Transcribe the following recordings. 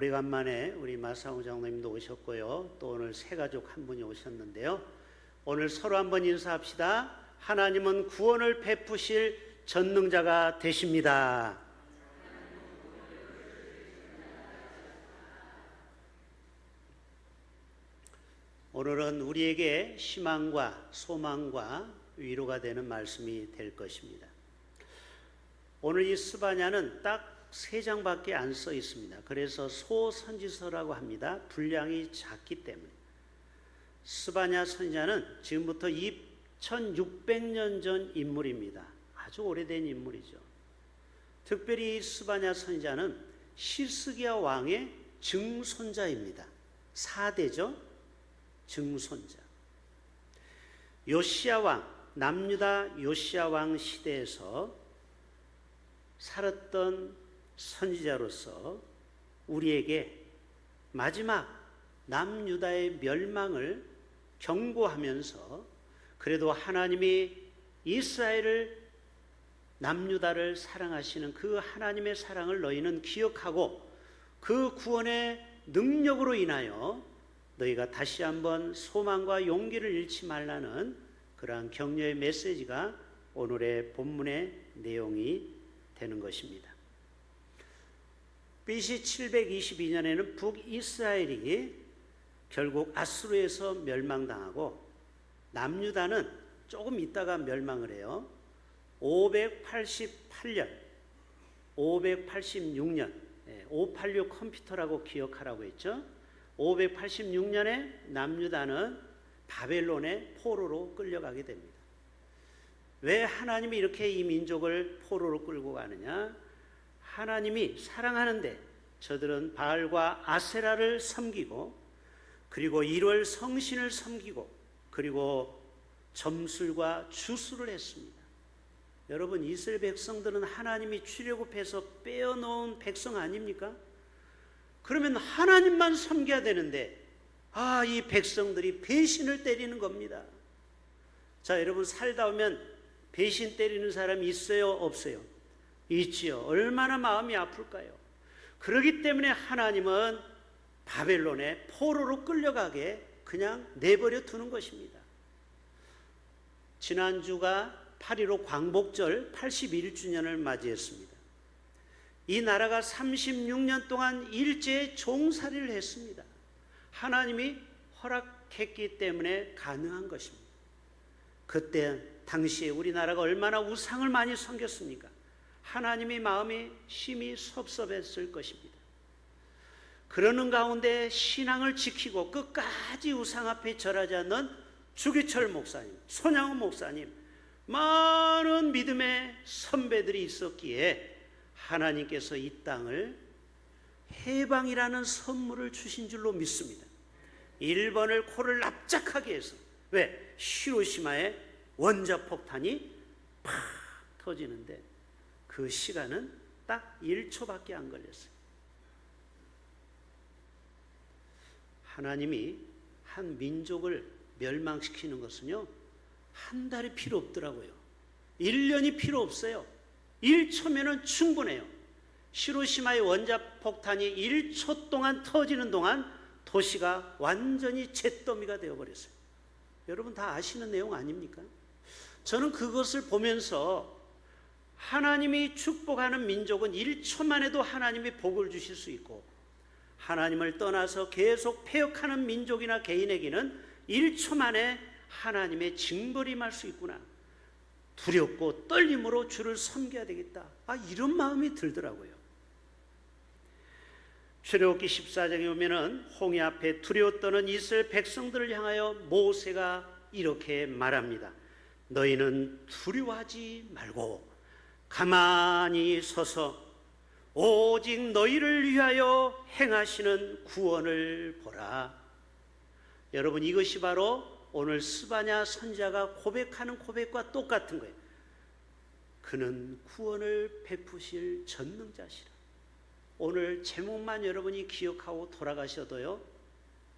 오래간만에 우리 마사오 장로님도 오셨고요. 또 오늘 새 가족 한 분이 오셨는데요. 오늘 서로 한번 인사합시다. 하나님은 구원을 베푸실 전능자가 되십니다. 오늘은 우리에게 희망과 소망과 위로가 되는 말씀이 될 것입니다. 오늘 이 스바냐는 딱 3장밖에 안 써 있습니다. 그래서 소선지서라고 합니다. 분량이 작기 때문에. 스바냐 선지자는 지금부터 2600년 전 인물입니다. 아주 오래된 인물이죠. 특별히 이 스바냐 선지자는 시스기야 왕의 증손자입니다. 4대죠. 증손자. 요시야 왕, 남유다 요시야 왕 시대에서 살았던 선지자로서 우리에게 마지막 남유다의 멸망을 경고하면서 그래도 하나님이 이스라엘을 남유다를 사랑하시는 그 하나님의 사랑을 너희는 기억하고 그 구원의 능력으로 인하여 너희가 다시 한번 소망과 용기를 잃지 말라는 그러한 격려의 메시지가 오늘의 본문의 내용이 되는 것입니다. BC 722년에는 북이스라엘이 결국 아수르에서 멸망당하고 남유다는 조금 있다가 멸망을 해요. 588년, 586년, 586 컴퓨터라고 기억하라고 했죠. 586년에 남유다는 바벨론의 포로로 끌려가게 됩니다. 왜 하나님이 이렇게 이 민족을 포로로 끌고 가느냐? 하나님이 사랑하는데 저들은 바알과 아세라를 섬기고 그리고 1월 성신을 섬기고 그리고 점술과 주술을 했습니다. 여러분, 이스라엘 백성들은 하나님이 출애굽해서 빼어놓은 백성 아닙니까? 그러면 하나님만 섬겨야 되는데 이 백성들이 배신을 때리는 겁니다. 자, 여러분, 살다 오면 배신 때리는 사람이 있어요? 없어요? 있지요. 얼마나 마음이 아플까요? 그렇기 때문에 하나님은 바벨론의 포로로 끌려가게 그냥 내버려 두는 것입니다. 지난주가 8.15 광복절 81주년을 맞이했습니다. 이 나라가 36년 동안 일제의 종살이를 했습니다. 하나님이 허락했기 때문에 가능한 것입니다. 그때 당시에 우리나라가 얼마나 우상을 많이 섬겼습니까? 하나님의 마음이 심히 섭섭했을 것입니다. 그러는 가운데 신앙을 지키고 끝까지 우상 앞에 절하지 않는 주기철 목사님, 손양훈 목사님, 많은 믿음의 선배들이 있었기에 하나님께서 이 땅을 해방이라는 선물을 주신 줄로 믿습니다. 일본을 코를 납작하게 해서, 왜? 히로시마에 원자폭탄이 팍 터지는데 그 시간은 딱 1초밖에 안 걸렸어요. 하나님이 한 민족을 멸망시키는 것은요, 한 달이 필요 없더라고요. 1년이 필요 없어요. 1초면은 충분해요. 히로시마의 원자폭탄이 1초 동안 터지는 동안 도시가 완전히 잿더미가 되어버렸어요. 여러분 다 아시는 내용 아닙니까? 저는 그것을 보면서 하나님이 축복하는 민족은 1초만 해도 하나님이 복을 주실 수 있고 하나님을 떠나서 계속 패역하는 민족이나 개인에게는 1초 만에 하나님의 징벌이 임할 수 있구나. 두렵고 떨림으로 주를 섬겨야 되겠다. 이런 마음이 들더라고요. 출애굽기 14장에 보면은 홍해 앞에 두려워 떠는 이스라엘 백성들을 향하여 모세가 이렇게 말합니다. 너희는 두려워하지 말고 가만히 서서 오직 너희를 위하여 행하시는 구원을 보라. 여러분, 이것이 바로 오늘 스바냐 선지자가 고백하는 고백과 똑같은 거예요. 그는 구원을 베푸실 전능자시라. 오늘 제목만 여러분이 기억하고 돌아가셔도요,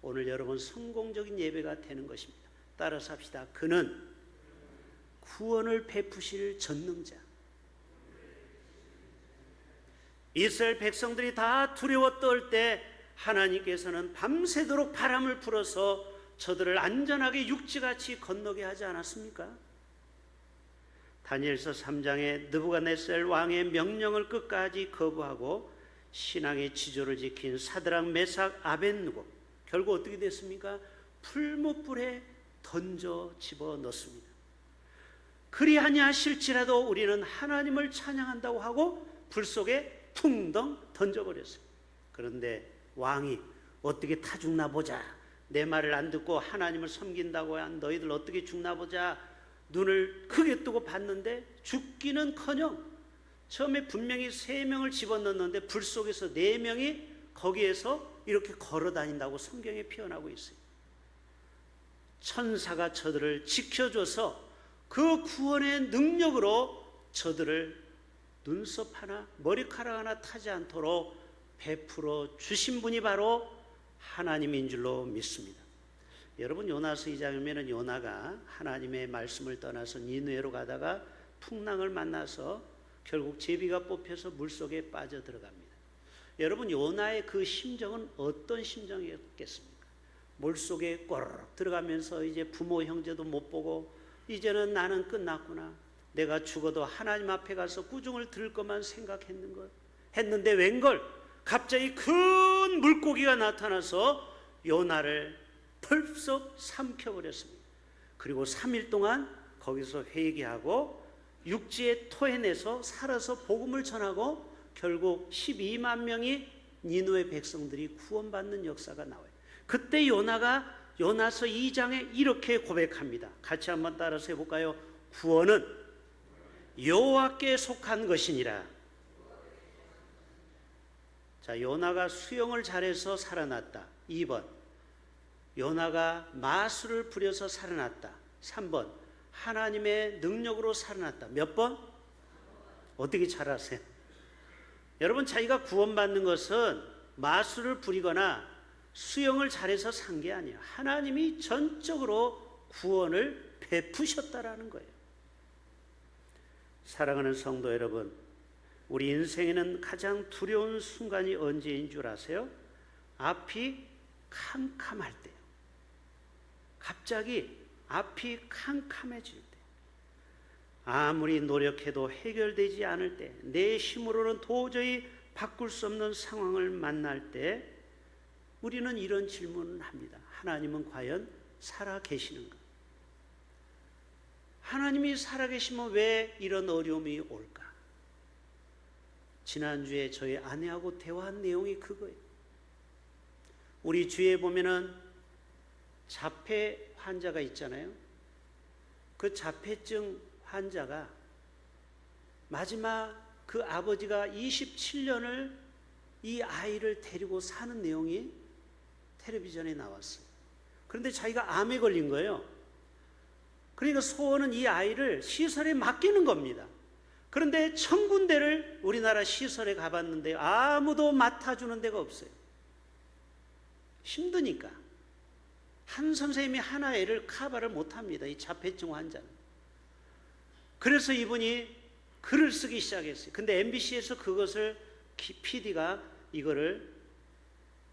오늘 여러분 성공적인 예배가 되는 것입니다. 따라서 합시다. 그는 구원을 베푸실 전능자. 이스라엘 백성들이 다 두려워 떨 때 하나님께서는 밤새도록 바람을 불어서 저들을 안전하게 육지같이 건너게 하지 않았습니까? 다니엘서 3장에 느부갓네살 왕의 명령을 끝까지 거부하고 신앙의 지조를 지킨 사드락, 메삭, 아벳느고 결국 어떻게 됐습니까? 풀무불에 던져 집어넣습니다. 그리하냐실지라도 우리는 하나님을 찬양한다고 하고 불 속에 퉁덩 던져버렸어요. 그런데 왕이 어떻게 타 죽나 보자, 내 말을 안 듣고 하나님을 섬긴다고 한 너희들 어떻게 죽나 보자, 눈을 크게 뜨고 봤는데 죽기는커녕 처음에 분명히 3명을 집어넣는데 불 속에서 4명이 거기에서 이렇게 걸어 다닌다고 성경에 표현하고 있어요. 천사가 저들을 지켜줘서 그 구원의 능력으로 저들을 눈썹 하나 머리카락 하나 타지 않도록 베풀어 주신 분이 바로 하나님인 줄로 믿습니다. 여러분, 요나서 2장이면 요나가 하나님의 말씀을 떠나서 니느웨로 가다가 풍랑을 만나서 결국 제비가 뽑혀서 물속에 빠져들어갑니다. 여러분, 요나의 그 심정은 어떤 심정이었겠습니까? 물속에 꼬르륵 들어가면서 이제 부모 형제도 못 보고 이제는 나는 끝났구나, 내가 죽어도 하나님 앞에 가서 구중을 들을 것만 생각했는데 웬걸 갑자기 큰 물고기가 나타나서 요나를 펄썩 삼켜버렸습니다. 그리고 3일 동안 거기서 회개하고 육지에 토해내서 살아서 복음을 전하고 결국 12만 명이 니느웨 백성들이 구원받는 역사가 나와요. 그때 요나가 요나서 2장에 이렇게 고백합니다. 같이 한번 따라서 해볼까요? 구원은 여호와께 속한 것이니라. 자, 요나가 수영을 잘해서 살아났다. 2번, 요나가 마술을 부려서 살아났다. 3번, 하나님의 능력으로 살아났다. 몇 번? 어떻게 잘 아세요? 여러분, 자기가 구원받는 것은 마술을 부리거나 수영을 잘해서 산 게 아니에요. 하나님이 전적으로 구원을 베푸셨다라는 거예요. 사랑하는 성도 여러분, 우리 인생에는 가장 두려운 순간이 언제인 줄 아세요? 앞이 캄캄할 때요. 갑자기 앞이 캄캄해질 때, 아무리 노력해도 해결되지 않을 때, 내 힘으로는 도저히 바꿀 수 없는 상황을 만날 때 우리는 이런 질문을 합니다. 하나님은 과연 살아 계시는가? 하나님이 살아 계시면 왜 이런 어려움이 올까? 지난주에 저희 아내하고 대화한 내용이 그거예요. 우리 주위에 보면은 자폐 환자가 있잖아요. 그 자폐증 환자가 마지막 그 아버지가 27년을 이 아이를 데리고 사는 내용이 텔레비전에 나왔어요. 그런데 자기가 암에 걸린 거예요. 그러니까 소원은 이 아이를 시설에 맡기는 겁니다. 그런데 1000군데를 우리나라 시설에 가봤는데 아무도 맡아주는 데가 없어요. 힘드니까. 한 선생님이 한 아이를 커버를 못합니다. 이 자폐증 환자는. 그래서 이분이 글을 쓰기 시작했어요. 근데 MBC에서 그것을 PD가 이거를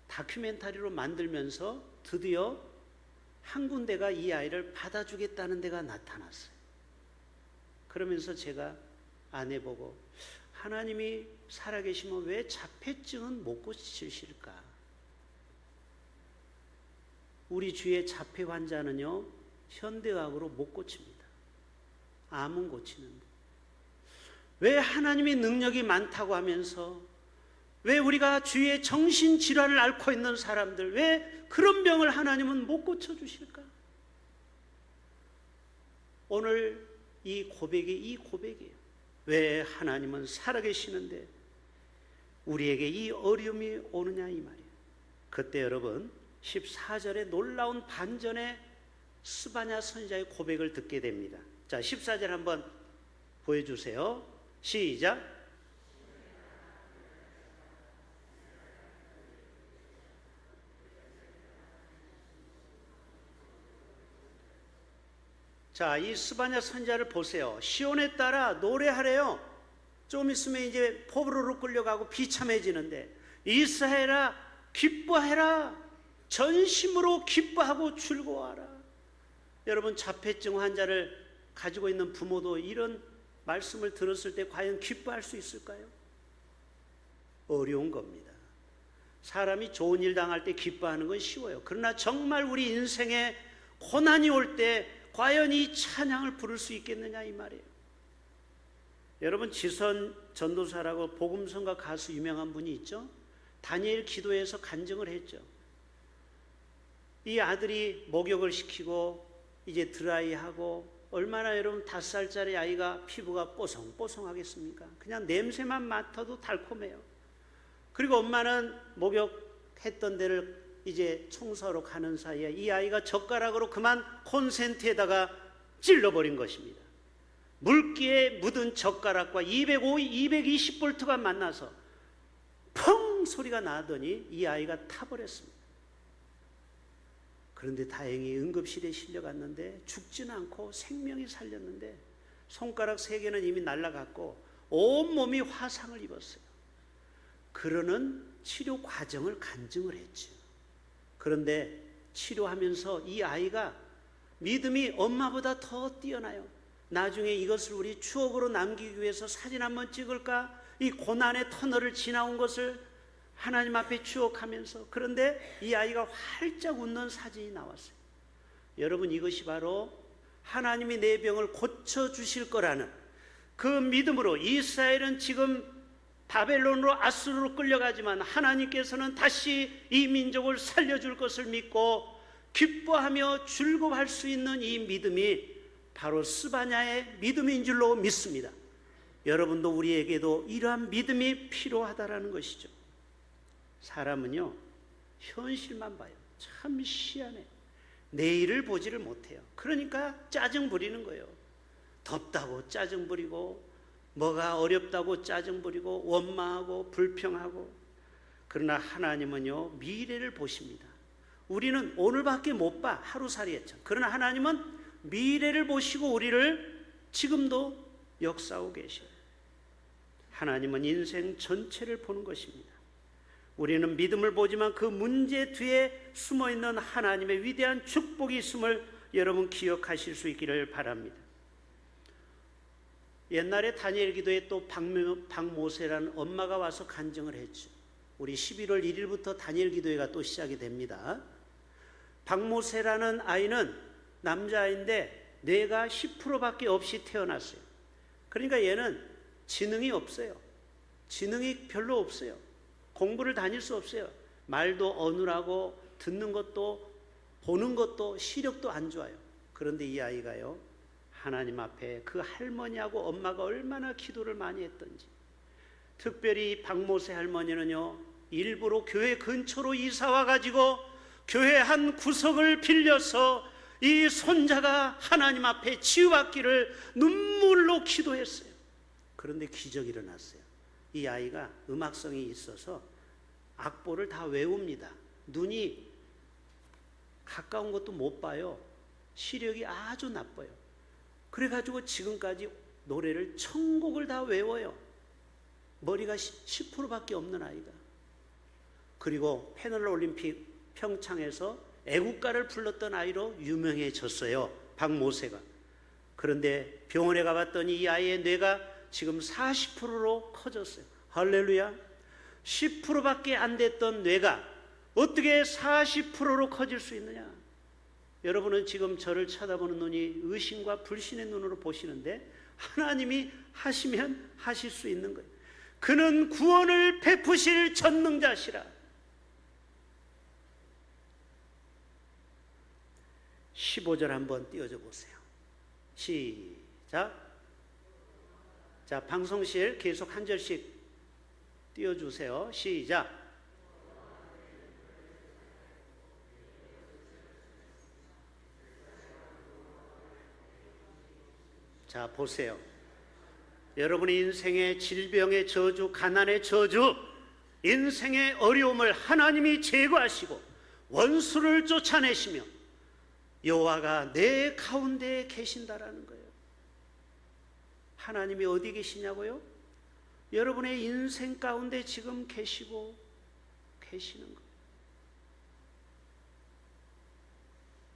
다큐멘터리로 만들면서 드디어 한 군데가 이 아이를 받아주겠다는 데가 나타났어요. 그러면서 제가 아내 보고, 하나님이 살아계시면 왜 자폐증은 못 고치실까? 우리 주위의 자폐 환자는요, 현대의학으로 못 고칩니다. 암은 고치는데 왜 하나님이 능력이 많다고 하면서 왜 우리가 주위에 정신질환을 앓고 있는 사람들, 왜 그런 병을 하나님은 못 고쳐주실까? 오늘 이 고백이에요. 왜 하나님은 살아계시는데 우리에게 이 어려움이 오느냐, 이 말이에요. 그때 여러분 14절의 놀라운 반전의 스바냐 선지자의 고백을 듣게 됩니다. 자, 14절 한번 보여주세요. 시작. 자, 이 스바냐 선지자를 보세요. 시온에 따라 노래하래요. 좀 있으면 이제 포로로 끌려가고 비참해지는데, 이스라엘아 기뻐해라. 전심으로 기뻐하고 즐거워하라. 여러분, 자폐증 환자를 가지고 있는 부모도 이런 말씀을 들었을 때 과연 기뻐할 수 있을까요? 어려운 겁니다. 사람이 좋은 일 당할 때 기뻐하는 건 쉬워요. 그러나 정말 우리 인생에 고난이 올 때 과연 이 찬양을 부를 수 있겠느냐 이 말이에요. 여러분, 지선 전도사라고 복음성가 가수 유명한 분이 있죠. 다니엘 기도에서 간증을 했죠. 이 아들이 목욕을 시키고 이제 드라이하고, 얼마나 여러분 5살짜리 아이가 피부가 뽀송뽀송하겠습니까? 그냥 냄새만 맡아도 달콤해요. 그리고 엄마는 목욕했던 데를 이제 청소하러 가는 사이에 이 아이가 젓가락으로 그만 콘센트에다가 찔러버린 것입니다. 물기에 묻은 젓가락과 220볼트가 만나서 펑 소리가 나더니 이 아이가 타버렸습니다. 그런데 다행히 응급실에 실려갔는데 죽지는 않고 생명이 살렸는데, 손가락 3개는 이미 날아갔고 온몸이 화상을 입었어요. 그러는 치료 과정을 간증을 했죠. 그런데 치료하면서 이 아이가 믿음이 엄마보다 더 뛰어나요. 나중에 이것을 우리 추억으로 남기기 위해서 사진 한번 찍을까? 이 고난의 터널을 지나온 것을 하나님 앞에 추억하면서. 그런데 이 아이가 활짝 웃는 사진이 나왔어요. 여러분, 이것이 바로 하나님이 내 병을 고쳐주실 거라는 그 믿음으로, 이스라엘은 지금 바벨론으로 아수르로 끌려가지만 하나님께서는 다시 이 민족을 살려줄 것을 믿고 기뻐하며 즐거워할 수 있는 이 믿음이 바로 스바냐의 믿음인 줄로 믿습니다. 여러분도 우리에게도 이러한 믿음이 필요하다라는 것이죠. 사람은요, 현실만 봐요. 참 희한해. 내일을 보지를 못해요. 그러니까 짜증 부리는 거예요. 덥다고 짜증 부리고, 뭐가 어렵다고 짜증 부리고, 원망하고 불평하고. 그러나 하나님은요, 미래를 보십니다. 우리는 오늘밖에 못 봐. 하루살이 했죠. 그러나 하나님은 미래를 보시고 우리를 지금도 역사하고 계셔요. 하나님은 인생 전체를 보는 것입니다. 우리는 믿음을 보지만 그 문제 뒤에 숨어있는 하나님의 위대한 축복이 있음을 여러분 기억하실 수 있기를 바랍니다. 옛날에 다니엘 기도에 또 박모세라는 엄마가 와서 간증을 했죠. 우리 11월 1일부터 다니엘 기도회가 또 시작이 됩니다. 박모세라는 아이는 남자아이인데 뇌가 10%밖에 없이 태어났어요. 그러니까 얘는 지능이 없어요. 지능이 별로 없어요. 공부를 다닐 수 없어요. 말도 어눌하고 듣는 것도 보는 것도 시력도 안 좋아요. 그런데 이 아이가요, 하나님 앞에 그 할머니하고 엄마가 얼마나 기도를 많이 했던지. 특별히 박모세 할머니는요, 일부러 교회 근처로 이사 와가지고 교회 한 구석을 빌려서 이 손자가 하나님 앞에 치유받기를 눈물로 기도했어요. 그런데 기적이 일어났어요. 이 아이가 음악성이 있어서 악보를 다 외웁니다. 눈이 가까운 것도 못 봐요. 시력이 아주 나빠요. 그래가지고 지금까지 노래를 1000곡을 다 외워요. 머리가 10%밖에 없는 아이가. 그리고 패널올림픽 평창에서 애국가를 불렀던 아이로 유명해졌어요, 박모세가. 그런데 병원에 가봤더니 이 아이의 뇌가 지금 40%로 커졌어요. 할렐루야. 10%밖에 안 됐던 뇌가 어떻게 40%로 커질 수 있느냐. 여러분은 지금 저를 쳐다보는 눈이 의심과 불신의 눈으로 보시는데, 하나님이 하시면 하실 수 있는 거예요. 그는 구원을 베푸실 전능자시라. 15절 한번 띄워줘 보세요. 시작. 자, 방송실 계속 한 절씩 띄워주세요. 시작. 자, 보세요. 여러분의 인생의 질병의 저주, 가난의 저주, 인생의 어려움을 하나님이 제거하시고 원수를 쫓아내시며 여호와가 내 가운데에 계신다라는 거예요. 하나님이 어디 계시냐고요? 여러분의 인생 가운데 지금 계시고 계시는 거예요.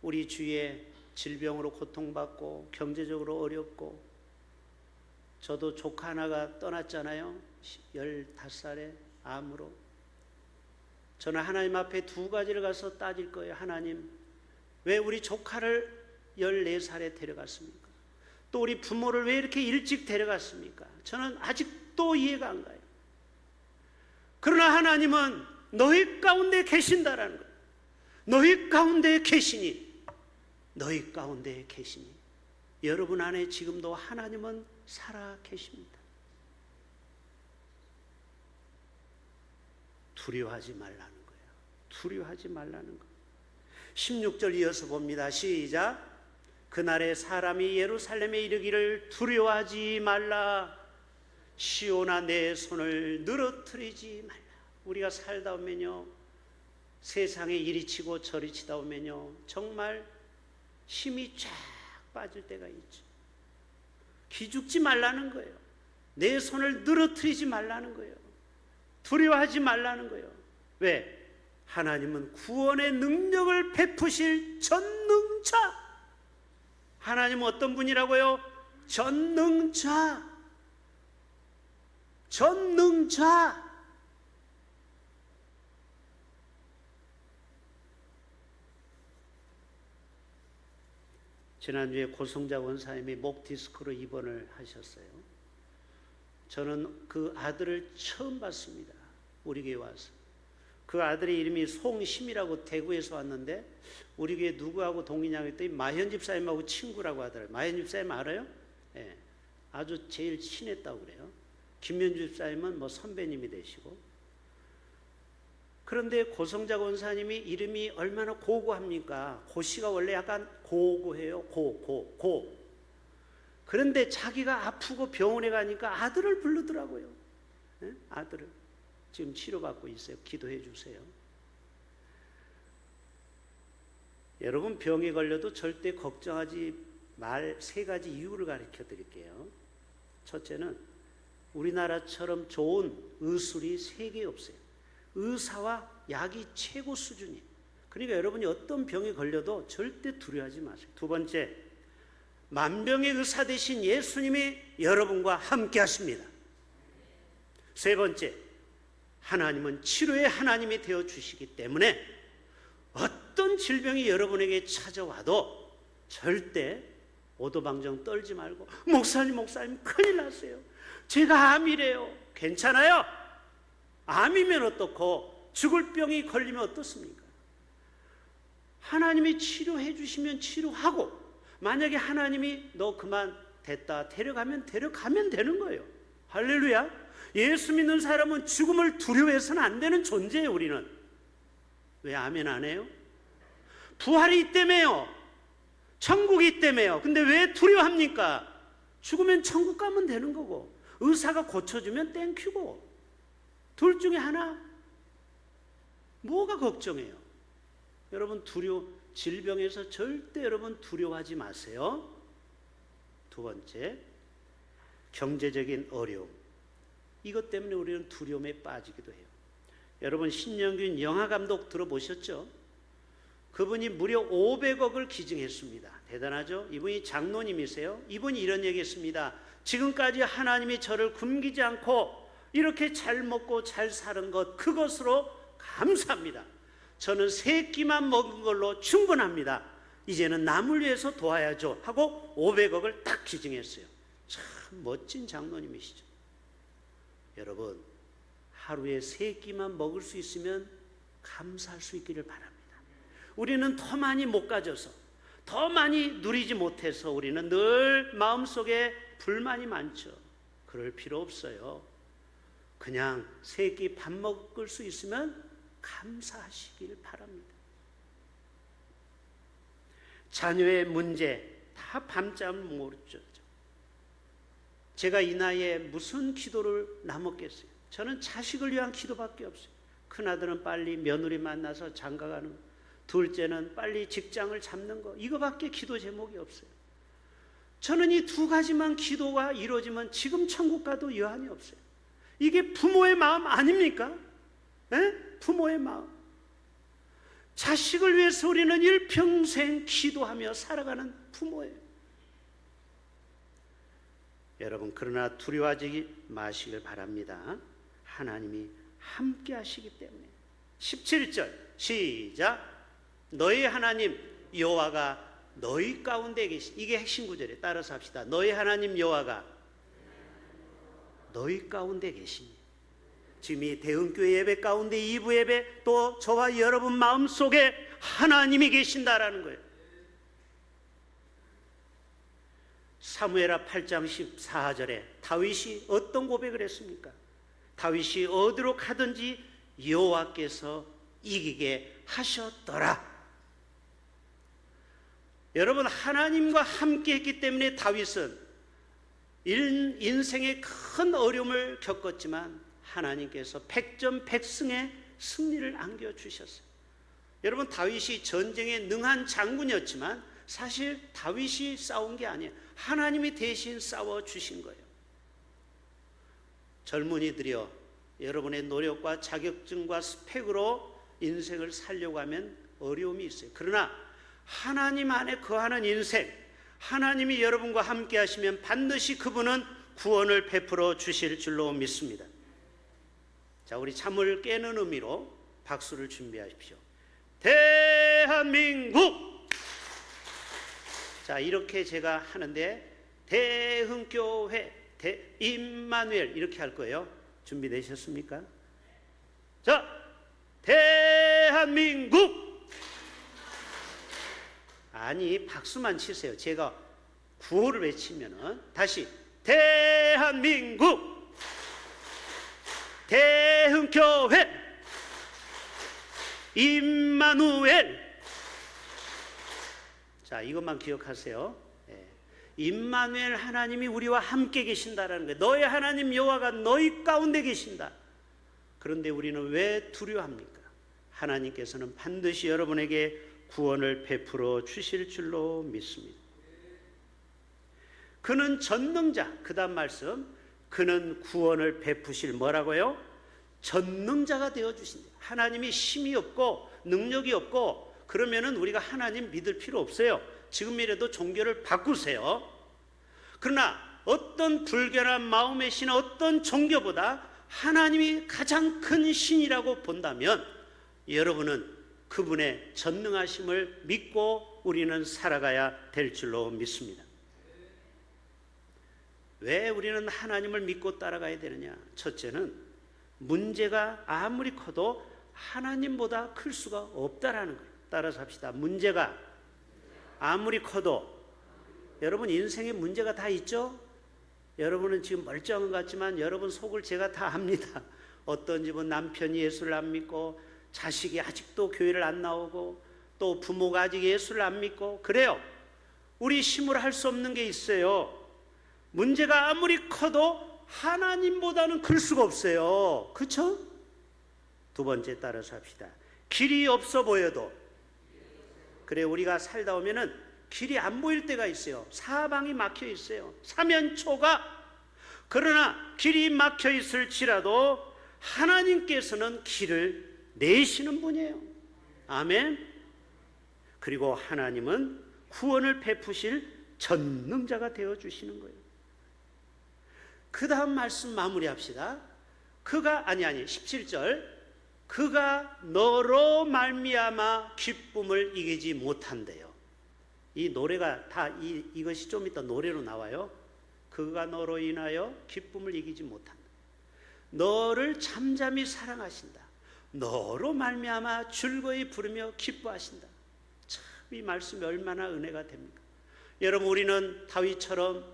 우리 주위에 질병으로 고통받고 경제적으로 어렵고, 저도 조카 하나가 떠났잖아요. 15살에 암으로. 저는 하나님 앞에 두 가지를 가서 따질 거예요. 하나님, 왜 우리 조카를 14살에 데려갔습니까? 또 우리 부모를 왜 이렇게 일찍 데려갔습니까? 저는 아직도 이해가 안 가요. 그러나 하나님은 너희 가운데 계신다라는 거예요. 너희 가운데 계시니, 너희 가운데 계시니, 여러분 안에 지금도 하나님은 살아 계십니다. 두려워하지 말라는 거예요. 두려워하지 말라는 거예요. 16절 이어서 봅니다. 시작. 그날에 사람이 예루살렘에 이르기를 두려워하지 말라. 시온아 내 손을 늘어뜨리지 말라. 우리가 살다 오면요, 세상에 이리 치고 저리 치다 오면요, 정말 힘이 쫙 빠질 때가 있죠. 기죽지 말라는 거예요. 내 손을 늘어뜨리지 말라는 거예요. 두려워하지 말라는 거예요. 왜? 하나님은 구원의 능력을 베푸실 전능자. 하나님은 어떤 분이라고요? 전능자. 전능자. 지난주에 고성자 원사님이 목 디스크로 입원을 하셨어요. 저는 그 아들을 처음 봤습니다. 우리 교회 와서. 그 아들의 이름이 송심이라고 대구에서 왔는데, 우리 교회 누구하고 동이냐고 했더니 마현 집사님하고 친구라고 하더라고요. 마현 집사님 알아요? 네. 아주 제일 친했다고 그래요. 김현주 집사님은 뭐 선배님이 되시고. 그런데 고성자 권사님이 이름이 얼마나 고고합니까? 고씨가 원래 약간 고고해요. 고. 그런데 자기가 아프고 병원에 가니까 아들을 부르더라고요. 네? 아들을. 지금 치료받고 있어요. 기도해 주세요. 여러분, 병에 걸려도 절대 걱정하지 말 3가지 이유를 가르쳐 드릴게요. 첫째는 우리나라처럼 좋은 의술이 세계에 없어요. 의사와 약이 최고 수준이에요. 그러니까 여러분이 어떤 병에 걸려도 절대 두려워하지 마세요. 두 번째, 만병의 의사 되신 예수님이 여러분과 함께 하십니다. 세 번째, 하나님은 치료의 하나님이 되어 주시기 때문에 어떤 질병이 여러분에게 찾아와도 절대 오도방정 떨지 말고, 목사님 큰일 났어요. 제가 암이래요. 괜찮아요. 암이면 어떻고 죽을 병이 걸리면 어떻습니까? 하나님이 치료해 주시면 치료하고, 만약에 하나님이 너 그만 됐다 데려가면 되는 거예요. 할렐루야. 예수 믿는 사람은 죽음을 두려워해서는 안 되는 존재예요. 우리는. 왜 아멘 안 해요? 부활이 있다며요. 천국이 있다며요. 근데 왜 두려워합니까? 죽으면 천국 가면 되는 거고, 의사가 고쳐주면 땡큐고, 둘 중에 하나. 뭐가 걱정해요? 여러분, 질병에서 절대 여러분 두려워하지 마세요. 두 번째, 경제적인 어려움. 이것 때문에 우리는 두려움에 빠지기도 해요. 여러분, 신영균 영화감독 들어보셨죠? 그분이 무려 500억을 기증했습니다. 대단하죠? 이분이 장로님이세요. 이분이 이런 얘기했습니다. 지금까지 하나님이 저를 굶기지 않고 이렇게 잘 먹고 잘 사는 것, 그것으로 감사합니다. 저는 3끼만 먹은 걸로 충분합니다. 이제는 남을 위해서 도와야죠 하고 500억을 딱 기증했어요. 참 멋진 장로님이시죠. 여러분, 하루에 3끼만 먹을 수 있으면 감사할 수 있기를 바랍니다. 우리는 더 많이 못 가져서, 더 많이 누리지 못해서 우리는 늘 마음속에 불만이 많죠. 그럴 필요 없어요. 그냥 3끼 밥 먹을 수 있으면 감사하시길 바랍니다. 자녀의 문제 다 밤잠을 모르죠. 제가 이 나이에 무슨 기도를 나먹겠어요? 저는 자식을 위한 기도밖에 없어요. 큰아들은 빨리 며느리 만나서 장가가는 거, 둘째는 빨리 직장을 잡는 거, 이거밖에 기도 제목이 없어요. 저는 이 2가지만 기도가 이루어지면 지금 천국 가도 여한이 없어요. 이게 부모의 마음 아닙니까? 에? 부모의 마음. 자식을 위해서 우리는 일평생 기도하며 살아가는 부모예요. 여러분, 그러나 두려워하지 마시길 바랍니다. 하나님이 함께 하시기 때문에. 17절 시작. 너희 하나님 여호와가 너희 가운데 계시. 이게 핵심 구절이에요. 따라서 합시다. 너희 하나님 여호와가 너희 가운데 계시니. 지금 이 대흥교회 예배 가운데 2부 예배, 또 저와 여러분 마음속에 하나님이 계신다라는 거예요. 사무엘하 8장 14절에 다윗이 어떤 고백을 했습니까? 다윗이 어디로 가든지 여호와께서 이기게 하셨더라. 여러분, 하나님과 함께 했기 때문에 다윗은 인생의 큰 어려움을 겪었지만 하나님께서 백전백승의 승리를 안겨주셨어요. 여러분, 다윗이 전쟁에 능한 장군이었지만 사실 다윗이 싸운 게 아니에요. 하나님이 대신 싸워주신 거예요. 젊은이들이여, 여러분의 노력과 자격증과 스펙으로 인생을 살려고 하면 어려움이 있어요. 그러나 하나님 안에 거하는 인생, 하나님이 여러분과 함께 하시면 반드시 그분은 구원을 베풀어 주실 줄로 믿습니다. 자, 우리 잠을 깨는 의미로 박수를 준비하십시오. 대한민국! 자, 이렇게 제가 하는데 대흥교회 임마누엘 이렇게 할 거예요. 준비되셨습니까? 자, 대한민국! 아니, 박수만 치세요. 제가 구호를 외치면은 다시 대한민국! 대흥교회 임마누엘. 자, 이것만 기억하세요. 임마누엘, 하나님이 우리와 함께 계신다라는 거예요. 너의 하나님 여호와가 너희 가운데 계신다. 그런데 우리는 왜 두려워합니까? 하나님께서는 반드시 여러분에게 구원을 베풀어 주실 줄로 믿습니다. 그는 전능자. 그 다음 말씀, 그는 구원을 베푸실 뭐라고요? 전능자가 되어주신다. 하나님이 힘이 없고 능력이 없고 그러면은 우리가 하나님 믿을 필요 없어요. 지금이라도 종교를 바꾸세요. 그러나 어떤 불교나 마음의 신, 어떤 종교보다 하나님이 가장 큰 신이라고 본다면 여러분은 그분의 전능하심을 믿고 우리는 살아가야 될 줄로 믿습니다. 왜 우리는 하나님을 믿고 따라가야 되느냐? 첫째는 문제가 아무리 커도 하나님보다 클 수가 없다라는 거예요. 따라서 합시다. 문제가 아무리 커도, 여러분 인생에 문제가 다 있죠? 여러분은 지금 멀쩡한 것 같지만 여러분 속을 제가 다 압니다. 어떤 집은 남편이 예수를 안 믿고, 자식이 아직도 교회를 안 나오고, 또 부모가 아직 예수를 안 믿고 그래요. 우리 힘으로 할 수 없는 게 있어요. 문제가 아무리 커도 하나님보다는 클 수가 없어요. 그렇죠? 두 번째, 따라서 합시다. 길이 없어 보여도, 그래, 우리가 살다 오면은 길이 안 보일 때가 있어요. 사방이 막혀 있어요. 사면초가. 그러나 길이 막혀 있을지라도 하나님께서는 길을 내시는 분이에요. 아멘. 그리고 하나님은 구원을 베푸실 전능자가 되어주시는 거예요. 그 다음 말씀 마무리합시다. 그가 17절, 그가 너로 말미암아 기쁨을 이기지 못한대요. 이 노래가 다 이것이 좀 이따 노래로 나와요. 그가 너로 인하여 기쁨을 이기지 못한다. 너를 잠잠히 사랑하신다. 너로 말미암아 즐거이 부르며 기뻐하신다. 참, 이 말씀이 얼마나 은혜가 됩니까? 여러분, 우리는 다윗처럼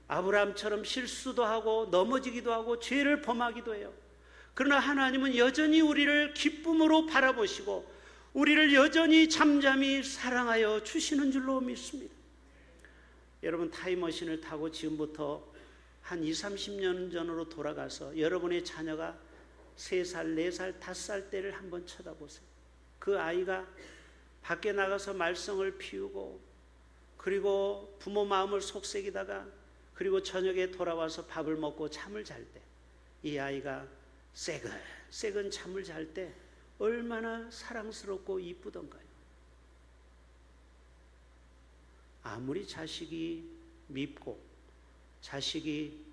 아브라함처럼 실수도 하고 넘어지기도 하고 죄를 범하기도 해요. 그러나 하나님은 여전히 우리를 기쁨으로 바라보시고 우리를 여전히 잠잠히 사랑하여 주시는 줄로 믿습니다. 여러분, 타임머신을 타고 지금부터 한 20-30년 전으로 돌아가서 여러분의 자녀가 3살, 4살, 5살 때를 한번 쳐다보세요. 그 아이가 밖에 나가서 말썽을 피우고, 그리고 부모 마음을 속삭이다가, 그리고 저녁에 돌아와서 밥을 먹고 잠을 잘 때, 이 아이가 새근 잠을 잘 때 얼마나 사랑스럽고 이쁘던가요. 아무리 자식이 밉고 자식이,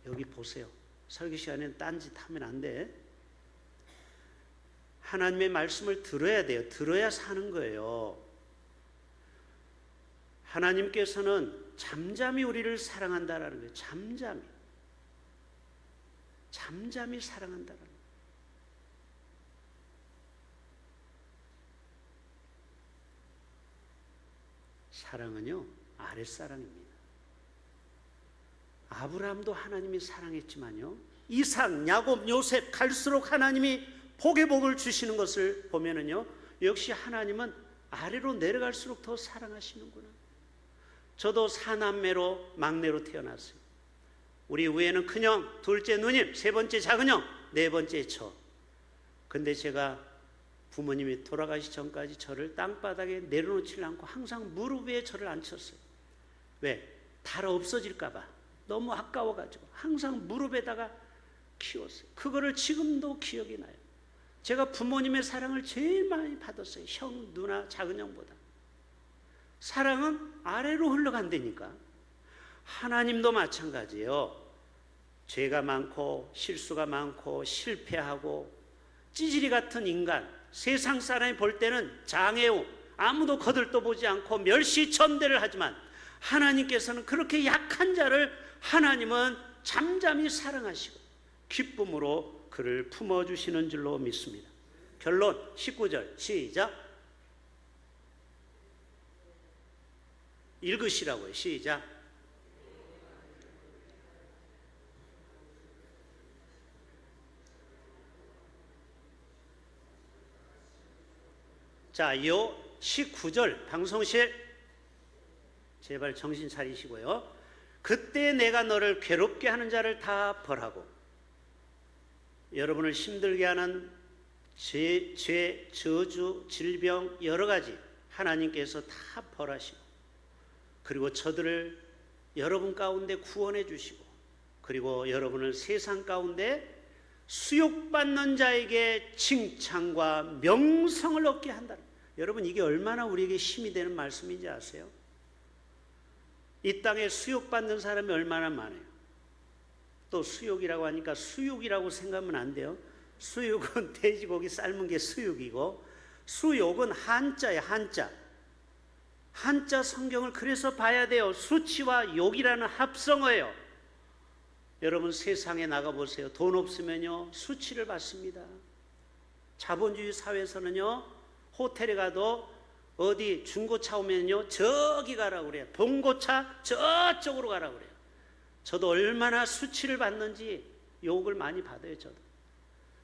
여기 보세요. 설교 시간에는 딴짓 하면 안 돼. 하나님의 말씀을 들어야 돼요. 들어야 사는 거예요. 하나님께서는 잠잠히 우리를 사랑한다라는 거예요. 잠잠히 사랑한다라는 거예요. 사랑은요, 아랫사랑입니다. 아브라함도 하나님이 사랑했지만요, 이삭, 야곱, 요셉 갈수록 하나님이 복의 복을 주시는 것을 보면은요, 역시 하나님은 아래로 내려갈수록 더 사랑하시는구나. 저도 사남매로 막내로 태어났어요. 우리 위에는 큰형, 둘째 누님, 세 번째 작은형, 네 번째 저. 근데 제가 부모님이 돌아가시기 전까지 저를 땅바닥에 내려놓지 않고 항상 무릎 위에 저를 앉혔어요. 왜? 달아 없어질까 봐. 너무 아까워가지고 항상 무릎에다가 키웠어요. 그거를 지금도 기억이 나요. 제가 부모님의 사랑을 제일 많이 받았어요. 형, 누나, 작은 형보다. 사랑은 아래로 흘러간다니까. 하나님도 마찬가지예요. 죄가 많고 실수가 많고 실패하고 찌질이 같은 인간, 세상 사람이 볼 때는 장애우, 아무도 거들떠보지 않고 멸시천대를 하지만 하나님께서는 그렇게 약한 자를 하나님은 잠잠히 사랑하시고 기쁨으로 그를 품어주시는 줄로 믿습니다. 결론 19절 시작. 읽으시라고요. 시작. 자, 요 19절 방송실 제발 정신 차리시고요. 그때 내가 너를 괴롭게 하는 자를 다 벌하고, 여러분을 힘들게 하는 죄, 저주, 질병 여러 가지 하나님께서 다 벌하시고, 그리고 저들을 여러분 가운데 구원해 주시고, 그리고 여러분을 세상 가운데 수욕받는 자에게 칭찬과 명성을 얻게 한다는, 여러분 이게 얼마나 우리에게 힘이 되는 말씀인지 아세요? 이 땅에 수욕받는 사람이 얼마나 많아요. 또 수욕이라고 하니까 수육이라고 생각하면 안 돼요. 수육은 돼지고기 삶은 게 수육이고, 수욕은 한자예요. 한자 성경을 그래서 봐야 돼요. 수치와 욕이라는 합성어예요. 여러분 세상에 나가보세요. 돈 없으면요 수치를 받습니다. 자본주의 사회에서는요 호텔에 가도 어디 중고차 오면요 저기 가라고 그래요. 봉고차 저쪽으로 가라고 그래요. 저도 얼마나 수치를 받는지 욕을 많이 받아요. 저도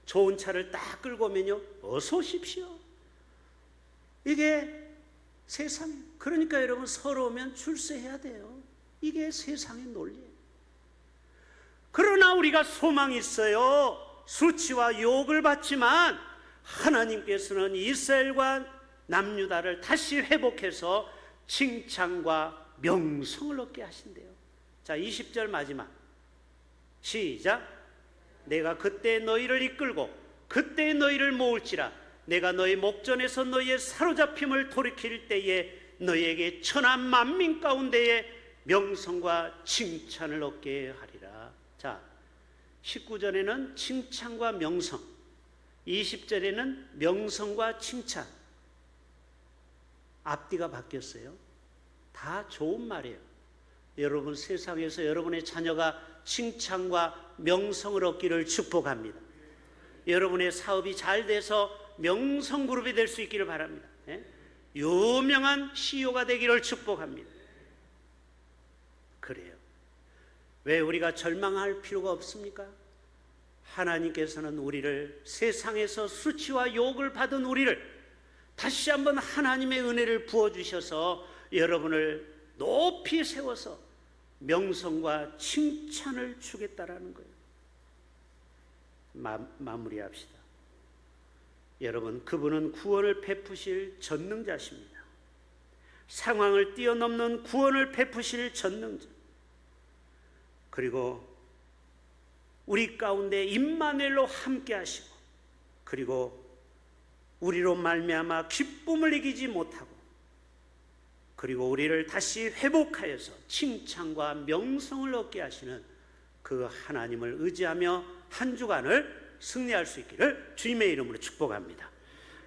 좋은 차를 딱 끌고 오면요 어서 오십시오. 이게 세상이에요. 그러니까 여러분 서러우면 출세해야 돼요. 이게 세상의 논리예요. 그러나 우리가 소망이 있어요. 수치와 욕을 받지만 하나님께서는 이스라엘과 남유다를 다시 회복해서 칭찬과 명성을 얻게 하신대요. 자, 20절 마지막 시작. 내가 그때 너희를 이끌고 그때 너희를 모을지라. 내가 너희 목전에서 너희의 사로잡힘을 돌이킬 때에 너희에게 천하 만민 가운데에 명성과 칭찬을 얻게 하리라. 자, 19절에는 칭찬과 명성, 20절에는 명성과 칭찬. 앞뒤가 바뀌었어요. 다 좋은 말이에요. 여러분 세상에서 여러분의 자녀가 칭찬과 명성을 얻기를 축복합니다. 여러분의 사업이 잘 돼서 명성그룹이 될 수 있기를 바랍니다. 유명한 CEO가 되기를 축복합니다. 그래요. 왜 우리가 절망할 필요가 없습니까? 하나님께서는 우리를, 세상에서 수치와 욕을 받은 우리를 다시 한번 하나님의 은혜를 부어주셔서 여러분을 높이 세워서 명성과 칭찬을 주겠다라는 거예요. 마무리합시다. 여러분, 그분은 구원을 베푸실 전능자십니다. 상황을 뛰어넘는 구원을 베푸실 전능자. 그리고 우리 가운데 임마누엘로 함께 하시고, 그리고 우리로 말미암아 기쁨을 이기지 못하고, 그리고 우리를 다시 회복하여서 칭찬과 명성을 얻게 하시는 그 하나님을 의지하며 한 주간을 승리할 수 있기를 주님의 이름으로 축복합니다.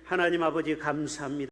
하나님 아버지 감사합니다.